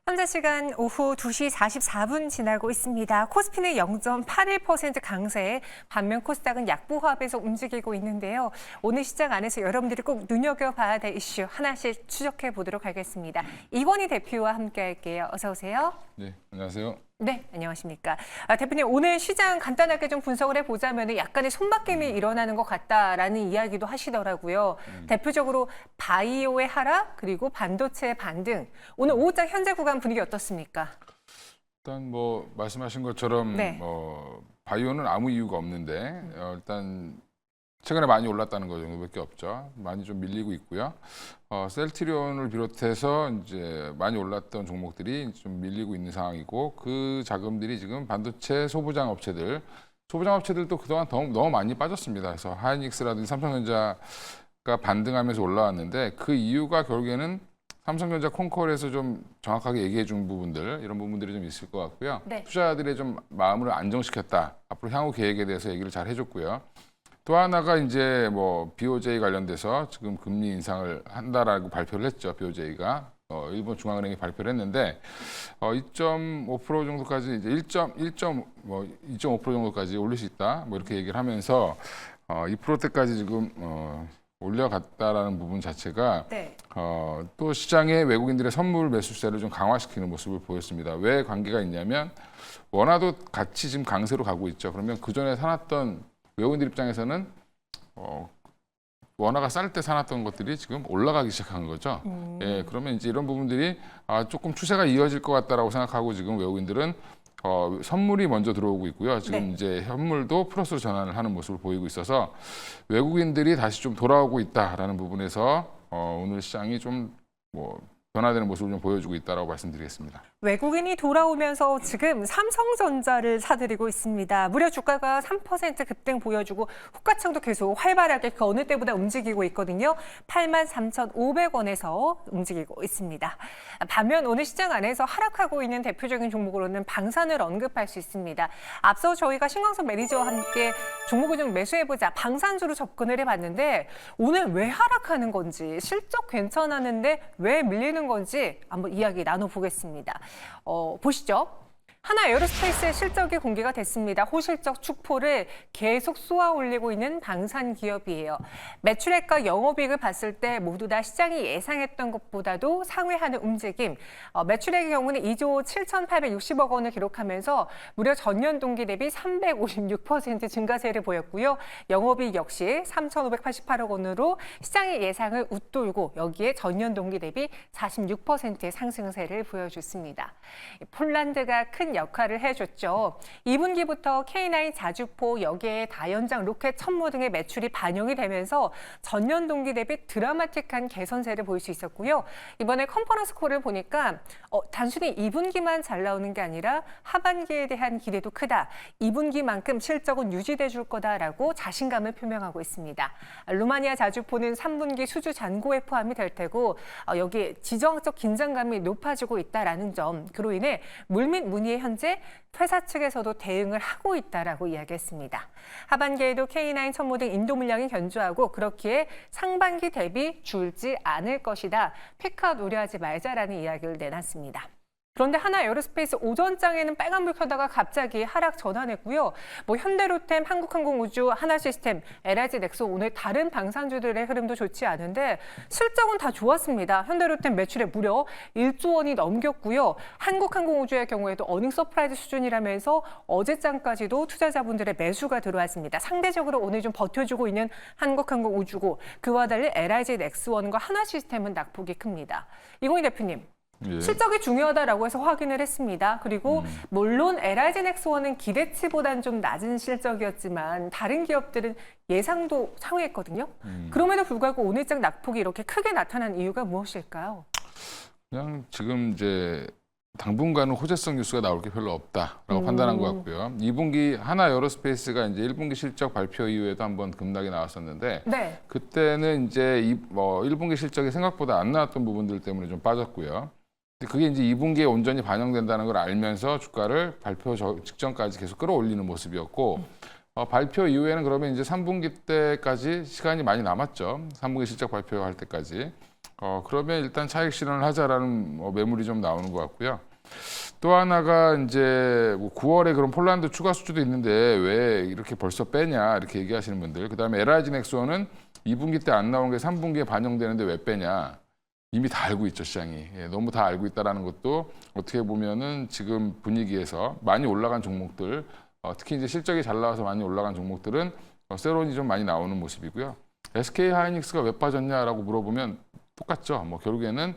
현재 시간 오후 2시 44분 지나고 있습니다. 코스피는 0.81% 강세, 반면 코스닥은 약보합에서 움직이고 있는데요. 오늘 시장 안에서 여러분들이 꼭 눈여겨봐야 될 이슈 하나씩 추적해 보도록 하겠습니다. 이건희 대표와 함께 할게요. 어서 오세요. 네, 안녕하세요. 네, 안녕하십니까. 대표님, 오늘 시장 간단하게 좀 분석을 해보자면 약간의 손바뀜이 일어나는 것 같다라는 이야기도 하시더라고요. 대표적으로 바이오의 하락, 그리고 반도체의 반등. 오늘 오후장 현재 구간 분위기 어떻습니까? 일단 뭐 말씀하신 것처럼 네. 바이오는 아무 이유가 없는데 일단 최근에 많이 올랐다는 거 정도밖에 없죠. 많이 좀 밀리고 있고요. 셀트리온을 비롯해서 이제 많이 올랐던 종목들이 좀 밀리고 있는 상황이고 그 자금들이 지금 반도체 소부장 업체들도 그동안 너무 많이 빠졌습니다. 그래서 하이닉스라든지 삼성전자가 반등하면서 올라왔는데 그 이유가 결국에는 삼성전자 콩콜에서 좀 정확하게 얘기해 준 부분들, 이런 부분들이 좀 있을 것 같고요. 네. 투자자들의 좀 마음을 안정시켰다. 앞으로 향후 계획에 대해서 얘기를 잘 해줬고요. 또 하나가 이제 뭐 BOJ 관련돼서 지금 금리 인상을 한다라고 발표를 했죠. BOJ가 일본 중앙은행이 발표를 했는데 2.5% 정도까지 이제 2.5% 정도까지 올릴 수 있다. 뭐 이렇게 얘기를 하면서 2%대까지 지금 올려갔다라는 부분 자체가 네. 또 시장의 외국인들의 선물 매수세를 좀 강화시키는 모습을 보였습니다. 왜 관계가 있냐면 원화도 같이 지금 강세로 가고 있죠. 그러면 그 전에 사놨던 외국인들 입장에서는 원화가 쌀 때 사놨던 것들이 지금 올라가기 시작한 거죠. 예, 그러면 이제 이런 부분들이 조금 추세가 이어질 것 같다라고 생각하고 지금 외국인들은 선물이 먼저 들어오고 있고요. 지금 네. 이제 현물도 플러스로 전환을 하는 모습을 보이고 있어서 외국인들이 다시 좀 돌아오고 있다라는 부분에서 오늘 시장이 좀 변화되는 모습을 좀 보여주고 있다라고 말씀드리겠습니다. 외국인이 돌아오면서 지금 삼성전자를 사들이고 있습니다. 무려 주가가 3% 급등 보여주고 호가창도 계속 활발하게 그 어느 때보다 움직이고 있거든요. 83,500원에서 움직이고 있습니다. 반면 오늘 시장 안에서 하락하고 있는 대표적인 종목으로는 방산을 언급할 수 있습니다. 앞서 저희가 신광석 매니저와 함께 종목을 좀 매수해보자 방산주로 접근을 해봤는데 오늘 왜 하락하는 건지 실적 괜찮았는데 왜 밀리는 건지 한번 이야기 나눠보겠습니다. 보시죠. 하나 에어로스페이스의 실적이 공개가 됐습니다. 호실적 축포를 계속 쏘아 올리고 있는 방산 기업이에요. 매출액과 영업이익을 봤을 때 모두 다 시장이 예상했던 것보다도 상회하는 움직임. 매출액의 경우는 2조 7,860억 원을 기록하면서 무려 전년 동기 대비 356% 증가세를 보였고요. 영업이익 역시 3,588억 원으로 시장의 예상을 웃돌고 여기에 전년 동기 대비 46%의 상승세를 보여줬습니다. 폴란드가 큰 역할을 해줬죠. 2분기부터 K9 자주포, 여기에 다연장 로켓 천모 등의 매출이 반영이 되면서 전년 동기 대비 드라마틱한 개선세를 보일 수 있었고요. 이번에 컨퍼런스 콜을 보니까 단순히 2분기만 잘 나오는 게 아니라 하반기에 대한 기대도 크다. 2분기만큼 실적은 유지돼 줄 거다라고 자신감을 표명하고 있습니다. 루마니아 자주포는 3분기 수주 잔고에 포함이 될 테고 여기에 지정학적 긴장감이 높아지고 있다라는 점, 그로 인해 물밑 문의에 현재 회사 측에서도 대응을 하고 있다라고 이야기했습니다. 하반기에도 K9 천모 등 인도 물량이 견조하고 그렇기에 상반기 대비 줄지 않을 것이다. 피크아웃 우려하지 말자라는 이야기를 내놨습니다. 그런데 하나 에어로스페이스 오전장에는 빨간불 켜다가 갑자기 하락 전환했고요. 현대로템, 한국항공우주, 하나시스템, LIG 넥소 오늘 다른 방산주들의 흐름도 좋지 않은데 실적은 다 좋았습니다. 현대로템 매출액 무려 1조 원이 넘겼고요. 한국항공우주의 경우에도 어닝 서프라이즈 수준이라면서 어제장까지도 투자자분들의 매수가 들어왔습니다. 상대적으로 오늘 좀 버텨주고 있는 한국항공우주고 그와 달리 LIG 넥스원과 하나시스템은 낙폭이 큽니다. 이건희 대표님. 예. 실적이 중요하다라고 해서 확인을 했습니다. 그리고 물론 LIG 넥스원은 기대치보다는 좀 낮은 실적이었지만 다른 기업들은 예상도 상회했거든요. 그럼에도 불구하고 오늘장 낙폭이 이렇게 크게 나타난 이유가 무엇일까요? 그냥 지금 이제 당분간은 호재성 뉴스가 나올 게 별로 없다라고 판단한 것 같고요. 2분기 하나 에어로스페이스가 이제 1분기 실적 발표 이후에도 한번 급락이 나왔었는데 네. 그때는 이제 1분기 실적이 생각보다 안 나왔던 부분들 때문에 좀 빠졌고요. 그게 이제 2분기에 온전히 반영된다는 걸 알면서 주가를 발표 직전까지 계속 끌어올리는 모습이었고 발표 이후에는 그러면 이제 3분기 때까지 시간이 많이 남았죠. 3분기 실적 발표할 때까지. 그러면 일단 차익 실현을 하자라는 매물이 좀 나오는 것 같고요. 또 하나가 이제 뭐 9월에 그런 폴란드 추가 수주도 있는데 왜 이렇게 벌써 빼냐 이렇게 얘기하시는 분들. 그다음에 LIG 넥스원은 2분기 때 안 나온 게 3분기에 반영되는데 왜 빼냐. 이미 다 알고 있죠, 시장이. 너무 다 알고 있다라는 것도 어떻게 보면은 지금 분위기에서 많이 올라간 종목들, 특히 이제 실적이 잘 나와서 많이 올라간 종목들은 세론이 좀 많이 나오는 모습이고요. SK 하이닉스가 왜 빠졌냐라고 물어보면 똑같죠. 뭐 결국에는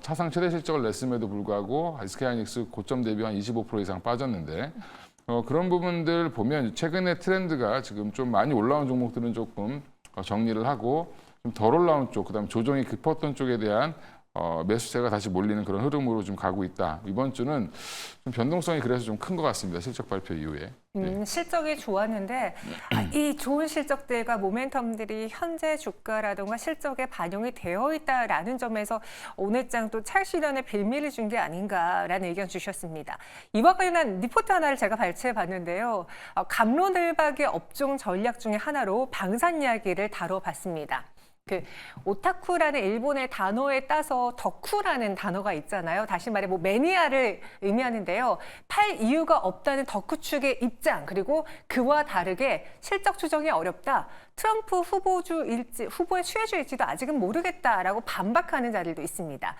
차상 최대 실적을 냈음에도 불구하고 SK 하이닉스 고점 대비 한 25% 이상 빠졌는데 그런 부분들 보면 최근에 트렌드가 지금 좀 많이 올라온 종목들은 조금 정리를 하고 좀 덜 올라온 쪽, 그다음에 조정이 깊었던 쪽에 대한 매수세가 다시 몰리는 그런 흐름으로 좀 가고 있다. 이번 주는 좀 변동성이 그래서 좀 큰 것 같습니다. 실적 발표 이후에. 실적이 좋았는데 이 좋은 실적들과 모멘텀들이 현재 주가라든가 실적에 반영이 되어 있다라는 점에서 오늘 장 또 차익 실현의 빌미를 준 게 아닌가라는 의견 주셨습니다. 이와 관련한 리포트 하나를 제가 발췌해 봤는데요. 갑론을박의 업종 전략 중에 하나로 방산 이야기를 다뤄봤습니다. 그 오타쿠라는 일본의 단어에 따서 덕후라는 단어가 있잖아요. 다시 말해 뭐 매니아를 의미하는데요. 팔 이유가 없다는 덕후 측의 입장, 그리고 그와 다르게 실적 추정이 어렵다. 트럼프 후보의 수혜주일지도 아직은 모르겠다라고 반박하는 자들도 있습니다.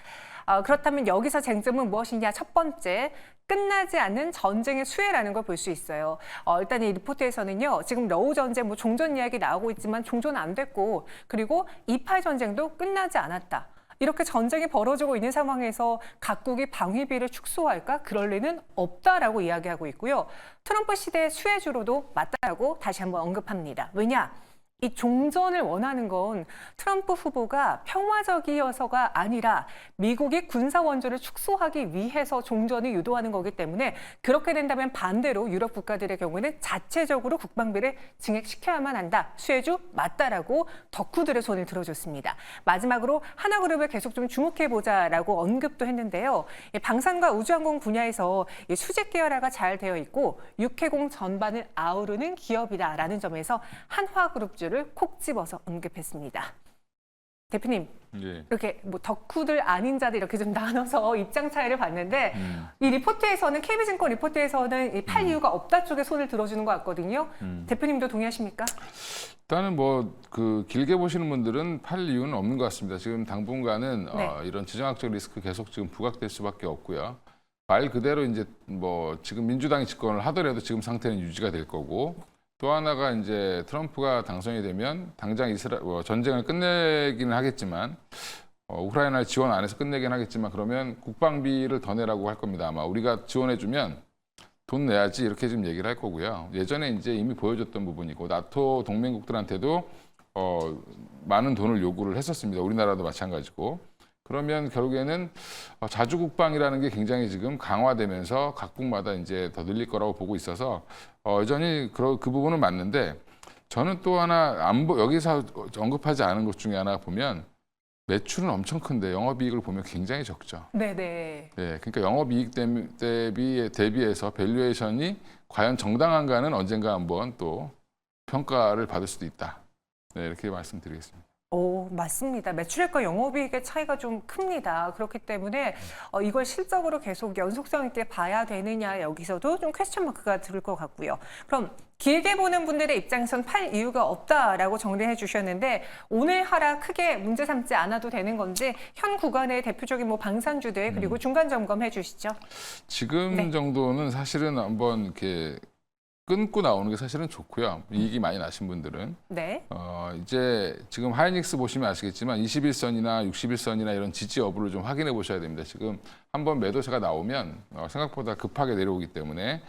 그렇다면 여기서 쟁점은 무엇이냐? 첫 번째, 끝나지 않는 전쟁의 수혜라는 걸 볼 수 있어요. 일단 이 리포트에서는요, 지금 러우 전쟁, 뭐 종전 이야기 나오고 있지만 종전은 안 됐고, 그리고 이팔 전쟁도 끝나지 않았다. 이렇게 전쟁이 벌어지고 있는 상황에서 각국이 방위비를 축소할까? 그럴 리는 없다라고 이야기하고 있고요. 트럼프 시대의 수혜주로도 맞다라고 다시 한번 언급합니다. 왜냐? 이 종전을 원하는 건 트럼프 후보가 평화적이어서가 아니라 미국이 군사 원조를 축소하기 위해서 종전을 유도하는 거기 때문에 그렇게 된다면 반대로 유럽 국가들의 경우에는 자체적으로 국방비를 증액시켜야만 한다. 수혜주 맞다라고 덕후들의 손을 들어줬습니다. 마지막으로 하나그룹을 계속 좀 주목해보자라고 언급도 했는데요. 방산과 우주항공 분야에서 수직 계열화가 잘 되어 있고 육해공 전반을 아우르는 기업이다라는 점에서 한화그룹주 를 콕 집어서 언급했습니다. 대표님, 예. 이렇게 뭐 덕후들 아닌 자들 이렇게 좀 나눠서 입장 차이를 봤는데 이 리포트에서는 KB증권 리포트에서는 이 팔 이유가 없다 쪽에 손을 들어주는 것 같거든요. 대표님도 동의하십니까? 일단은 뭐 그 길게 보시는 분들은 팔 이유는 없는 것 같습니다. 지금 당분간은 네. 이런 지정학적 리스크 계속 지금 부각될 수밖에 없고요. 말 그대로 이제 뭐 지금 민주당이 집권을 하더라도 지금 상태는 유지가 될 거고. 또 하나가 이제 트럼프가 당선이 되면 당장 전쟁을 끝내기는 하겠지만 우크라이나를 지원 안 해서 끝내긴 하겠지만 그러면 국방비를 더 내라고 할 겁니다. 아마 우리가 지원해주면 돈 내야지 이렇게 좀 얘기를 할 거고요. 예전에 이제 이미 보여줬던 부분이고 나토 동맹국들한테도 많은 돈을 요구를 했었습니다. 우리나라도 마찬가지고. 그러면 결국에는 자주국방이라는 게 굉장히 지금 강화되면서 각국마다 이제 더 늘릴 거라고 보고 있어서 여전히 그 부분은 맞는데 저는 또 하나 여기서 언급하지 않은 것 중에 하나 보면 매출은 엄청 큰데 영업이익을 보면 굉장히 적죠. 네네. 네, 그러니까 영업이익 대비해서 밸류에이션이 과연 정당한가는 언젠가 한번 또 평가를 받을 수도 있다. 네, 이렇게 말씀드리겠습니다. 맞습니다. 매출액과 영업이익의 차이가 좀 큽니다. 그렇기 때문에 이걸 실적으로 계속 연속성 있게 봐야 되느냐 여기서도 좀 퀘스천 마크가 들을 것 같고요. 그럼 길게 보는 분들의 입장에선 팔 이유가 없다라고 정리해 주셨는데 오늘 하락 크게 문제 삼지 않아도 되는 건지 현 구간의 대표적인 뭐 방산주들 그리고 중간 점검해 주시죠. 지금 네. 정도는 사실은 한번 이렇게 끊고 나오는 게 사실은 좋고요. 이익이 많이 나신 분들은. 네. 이제 지금 하이닉스 보시면 아시겠지만 21선이나 61선이나 이런 지지 여부를 좀 확인해 보셔야 됩니다. 지금 한번 매도세가 나오면 생각보다 급하게 내려오기 때문에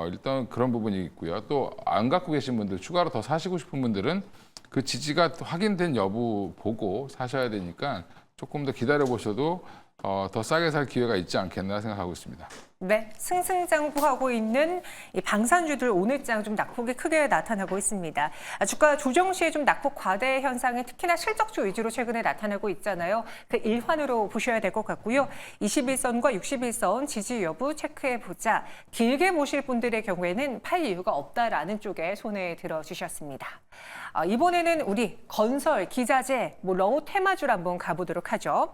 일단 그런 부분이 있고요. 또 안 갖고 계신 분들, 추가로 더 사시고 싶은 분들은 그 지지가 확인된 여부 보고 사셔야 되니까 조금 더 기다려 보셔도 더 싸게 살 기회가 있지 않겠나 생각하고 있습니다. 네, 승승장구하고 있는 이 방산주들 오늘장 좀 낙폭이 크게 나타나고 있습니다. 주가 조정 시에 좀 낙폭 과대 현상이 특히나 실적주 위주로 최근에 나타나고 있잖아요. 그 일환으로 보셔야 될 것 같고요. 21선과 61선 지지 여부 체크해 보자. 길게 보실 분들의 경우에는 팔 이유가 없다라는 쪽에 손에 들어주셨습니다. 이번에는 우리 건설, 기자재, 러우 테마주를 한번 가보도록 하죠.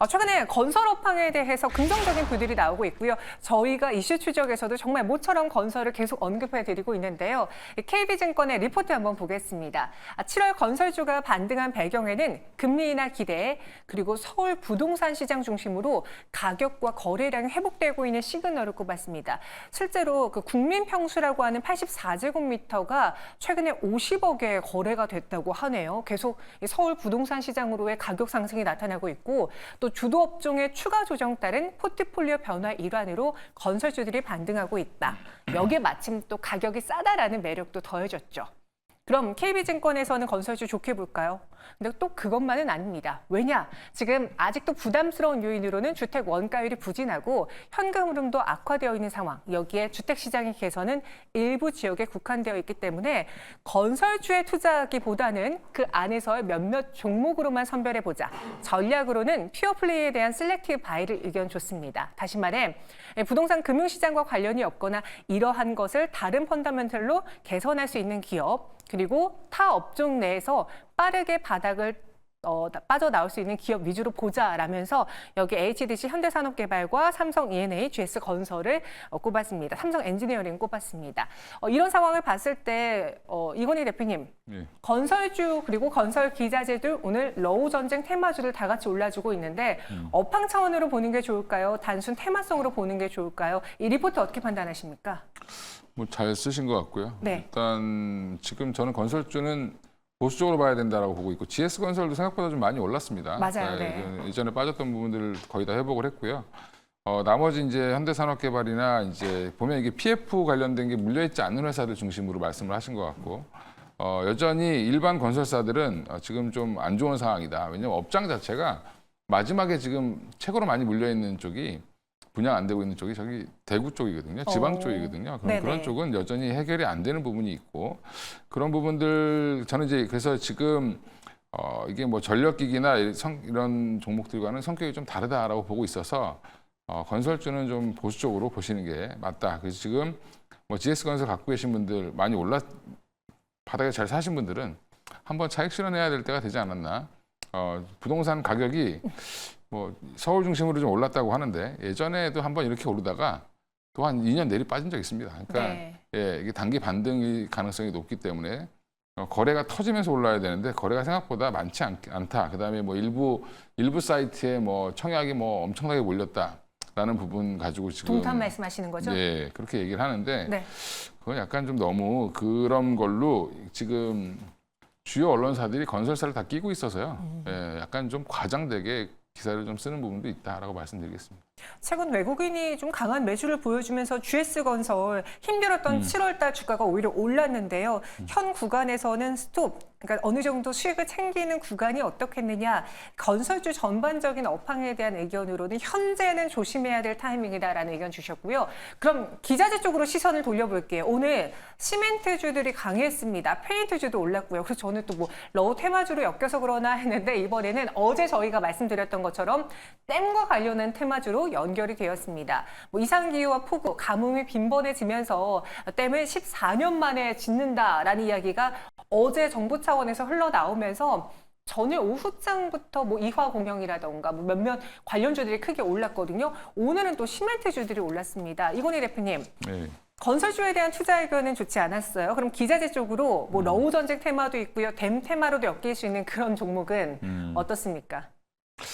최근에 건설 업황에 대해서 긍정적인 부들이 나오고 있고요. 저희가 이슈 추적에서도 정말 모처럼 건설을 계속 언급해드리고 있는데요. KB증권의 리포트 한번 보겠습니다. 7월 건설주가 반등한 배경에는 금리 인하 기대, 그리고 서울 부동산 시장 중심으로 가격과 거래량이 회복되고 있는 시그널을 꼽았습니다. 실제로 그 국민평수라고 하는 84제곱미터가 최근에 50억에 거래가 됐다고 하네요. 계속 서울 부동산 시장으로의 가격 상승이 나타나고 있고, 또 주도 업종의 추가 조정 따른 포트폴리오 변화 일환으로 건설주들이 반등하고 있다. 여기에 마침 또 가격이 싸다라는 매력도 더해졌죠. 그럼 KB증권에서는 건설주 좋게 볼까요? 근데 또 그것만은 아닙니다. 왜냐? 지금 아직도 부담스러운 요인으로는 주택 원가율이 부진하고 현금 흐름도 악화되어 있는 상황. 여기에 주택시장의 개선은 일부 지역에 국한되어 있기 때문에 건설주에 투자하기보다는 그 안에서의 몇몇 종목으로만 선별해보자. 전략으로는 퓨어플레이에 대한 셀렉티브 바이를 의견 좋습니다. 다시 말해 부동산 금융시장과 관련이 없거나 이러한 것을 다른 펀더멘털로 개선할 수 있는 기업, 그리고 타 업종 내에서 빠르게 바닥을 빠져나올 수 있는 기업 위주로 보자라면서 여기 HDC 현대산업개발과 삼성 E&A, GS건설을 꼽았습니다. 삼성 엔지니어링 꼽았습니다. 이런 상황을 봤을 때 이건희 대표님, 네. 건설주 그리고 건설 기자재들 오늘 러우 전쟁 테마주를 다 같이 올라주고 있는데 업황 차원으로 보는 게 좋을까요? 단순 테마성으로 보는 게 좋을까요? 이 리포트 어떻게 판단하십니까? 잘 쓰신 것 같고요. 네. 일단 지금 저는 건설주는 보수적으로 봐야 된다라고 보고 있고, GS건설도 생각보다 좀 많이 올랐습니다. 맞아요. 네. 이전에 빠졌던 부분들을 거의 다 회복을 했고요. 나머지 이제 현대산업개발이나 이제 보면 이게 PF 관련된 게 물려있지 않는 회사들 중심으로 말씀을 하신 것 같고, 여전히 일반 건설사들은 지금 좀 안 좋은 상황이다. 왜냐하면 업장 자체가 마지막에 지금 최고로 많이 물려있는 쪽이 분양 안 되고 있는 쪽이 저기 대구 쪽이거든요. 지방 쪽이거든요. 그럼 그런 쪽은 여전히 해결이 안 되는 부분이 있고, 그런 부분들 저는 이제 그래서 지금 이게 뭐 전력기기나 이런 종목들과는 성격이 좀 다르다라고 보고 있어서 건설주는 좀 보수적으로 보시는 게 맞다. 그래서 지금 뭐 GS건설 갖고 계신 분들 많이 바닥에 잘 사신 분들은 한번 차익 실현해야 될 때가 되지 않았나. 부동산 가격이 뭐 서울 중심으로 좀 올랐다고 하는데 예전에도 한번 이렇게 오르다가 또 한 2년 내리 빠진 적 있습니다. 그러니까 예, 이게 단기 반등의 가능성이 높기 때문에 거래가 터지면서 올라야 되는데 거래가 생각보다 많지 않다. 그다음에 뭐 일부 사이트에 뭐 청약이 뭐 엄청나게 몰렸다라는 부분 가지고 지금 동탄 말씀하시는 거죠? 네, 그렇게 얘기를 하는데 네. 그건 약간 좀 너무 그런 걸로 지금 주요 언론사들이 건설사를 다 끼고 있어서요. 예, 약간 좀 과장되게 기사를 좀 쓰는 부분도 있다라고 말씀드리겠습니다. 최근 외국인이 좀 강한 매수를 보여주면서 GS건설 힘들었던 7월달 주가가 오히려 올랐는데요. 현 구간에서는 스톱, 그러니까 어느 정도 수익을 챙기는 구간이 어떻겠느냐. 건설주 전반적인 업황에 대한 의견으로는 현재는 조심해야 될 타이밍이다라는 의견 주셨고요. 그럼 기자재 쪽으로 시선을 돌려볼게요. 오늘 시멘트주들이 강했습니다. 페인트주도 올랐고요. 그래서 저는 또 뭐 러우 테마주로 엮여서 그러나 했는데 이번에는 어제 저희가 말씀드렸던 것처럼 댐과 관련한 테마주로 연결이 되었습니다. 뭐 이상기후와 폭우, 가뭄이 빈번해지면서 댐을 14년 만에 짓는다라는 이야기가 어제 정부 차원에서 흘러나오면서 전일 오후장부터 뭐 이화공영이라던가 뭐 몇몇 관련주들이 크게 올랐거든요. 오늘은 또 시멘트주들이 올랐습니다. 이건희 대표님. 네. 건설주에 대한 투자 의견은 좋지 않았어요. 그럼 기자재 쪽으로 뭐 러우 전쟁 테마도 있고요. 댐 테마로도 엮일 수 있는 그런 종목은 어떻습니까?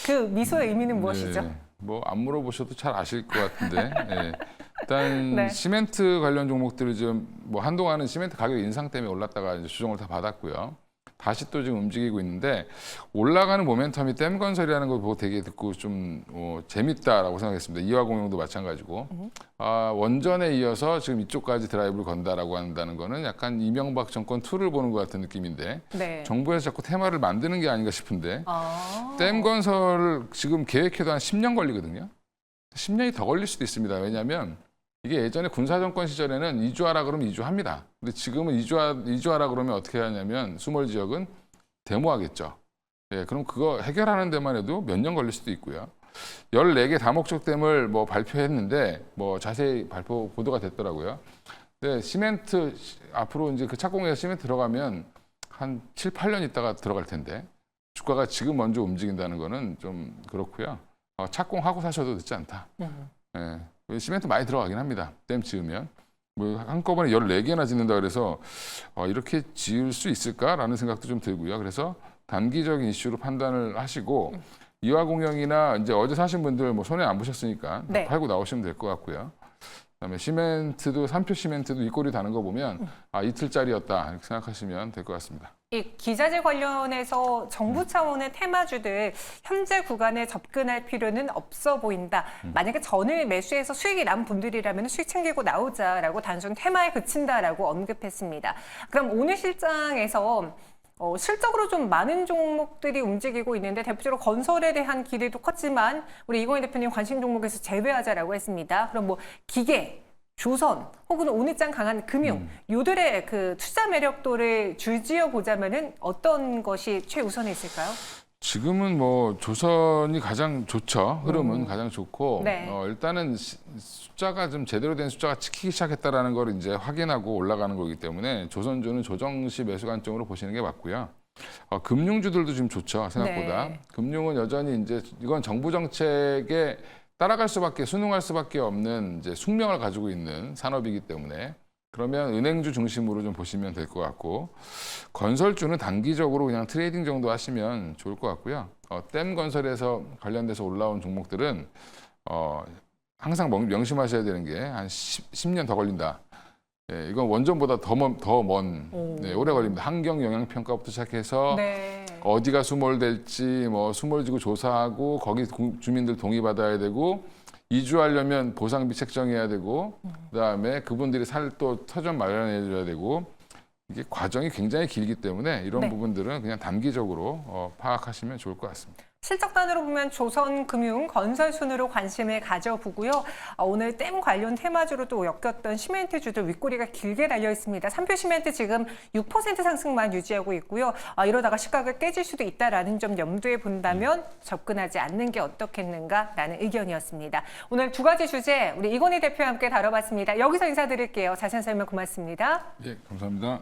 그 미소의 의미는 무엇이죠? 네. 뭐 안 물어보셔도 잘 아실 것 같은데 네. 일단 네. 시멘트 관련 종목들을 지금 뭐 한동안은 시멘트 가격 인상 때문에 올랐다가 이제 조정을 다 받았고요. 다시 또 지금 움직이고 있는데 올라가는 모멘텀이 댐건설이라는 걸 보고 되게 듣고 좀 재밌다라고 생각했습니다. 이화공영도 마찬가지고 원전에 이어서 지금 이쪽까지 드라이브를 건다라고 한다는 거는 약간 이명박 정권 2를 보는 것 같은 느낌인데 네. 정부에서 자꾸 테마를 만드는 게 아닌가 싶은데 댐건설을 지금 계획해도 한 10년 걸리거든요. 10년이 더 걸릴 수도 있습니다. 왜냐하면 이게 예전에 군사정권 시절에는 이주하라 그러면 이주합니다. 근데 지금은 이주하라 그러면 어떻게 하냐면 수몰 지역은 데모하겠죠. 예, 그럼 그거 해결하는 데만 해도 몇 년 걸릴 수도 있고요. 14개 다목적댐을 뭐 발표했는데 뭐 자세히 보도가 됐더라고요. 근데 시멘트 앞으로 이제 그 착공해서 시멘트 들어가면 한 7, 8년 있다가 들어갈 텐데 주가가 지금 먼저 움직인다는 거는 좀 그렇고요. 착공하고 사셔도 늦지 않다. 예. 시멘트 많이 들어가긴 합니다. 댐 지으면. 뭐 한꺼번에 14개나 짓는다 그래서 이렇게 지을 수 있을까라는 생각도 좀 들고요. 그래서 단기적인 이슈로 판단을 하시고 이화공영이나 이제 어제 사신 분들 뭐 손해 안 보셨으니까 네. 팔고 나오시면 될 것 같고요. 그다음에 시멘트도 산표 시멘트도 이 꼴이 다는 거 보면 이틀짜리였다 이렇게 생각하시면 될 것 같습니다. 이 기자재 관련해서 정부 차원의 테마주들 현재 구간에 접근할 필요는 없어 보인다. 만약에 전을 매수해서 수익이 난 분들이라면 수익 챙기고 나오자라고 단순 테마에 그친다라고 언급했습니다. 그럼 오늘 실장에서 실적으로 좀 많은 종목들이 움직이고 있는데 대표적으로 건설에 대한 기대도 컸지만 우리 이건희 대표님 관심 종목에서 제외하자라고 했습니다. 그럼 뭐 기계, 조선 혹은 오늘장 강한 금융 요들의 그 투자 매력도를 줄지어 보자면은 어떤 것이 최우선에 있을까요? 지금은 뭐 조선이 가장 좋죠. 흐름은 가장 좋고 네. 일단은 숫자가 좀 제대로 된 숫자가 찍히기 시작했다라는 걸 이제 확인하고 올라가는 거기 때문에 조선주는 조정시 매수 관점으로 보시는 게 맞고요. 금융주들도 지금 좋죠. 생각보다. 네. 금융은 여전히 이제 이건 정부 정책에 따라갈 수밖에 순응할 수밖에 없는 이제 숙명을 가지고 있는 산업이기 때문에 그러면 은행주 중심으로 좀 보시면 될 것 같고 건설주는 단기적으로 그냥 트레이딩 정도 하시면 좋을 것 같고요. 댐 건설에서 관련돼서 올라온 종목들은 항상 명심하셔야 되는 게 한 10년 더 걸린다. 예, 이건 원전보다 더 먼 오래 걸립니다. 환경 영향 평가부터 시작해서 네. 어디가 수몰될지 뭐 수몰지구 조사하고 거기 주민들 동의받아야 되고 이주하려면 보상비 책정해야 되고 그다음에 그분들이 살 또 터전 마련해 줘야 되고 이게 과정이 굉장히 길기 때문에 이런 네. 부분들은 그냥 단기적으로 파악하시면 좋을 것 같습니다. 실적단으로 보면 조선금융, 건설순으로 관심을 가져보고요. 오늘 댐 관련 테마주로 또 엮였던 시멘트주들 윗꼬리가 길게 달려 있습니다. 산표 시멘트 지금 6% 상승만 유지하고 있고요. 이러다가 시가가 깨질 수도 있다라는 점 염두에 본다면 접근하지 않는 게 어떻겠는가라는 의견이었습니다. 오늘 두 가지 주제 우리 이건희 대표와 함께 다뤄봤습니다. 여기서 인사드릴게요. 자세한 설명 고맙습니다. 예, 감사합니다.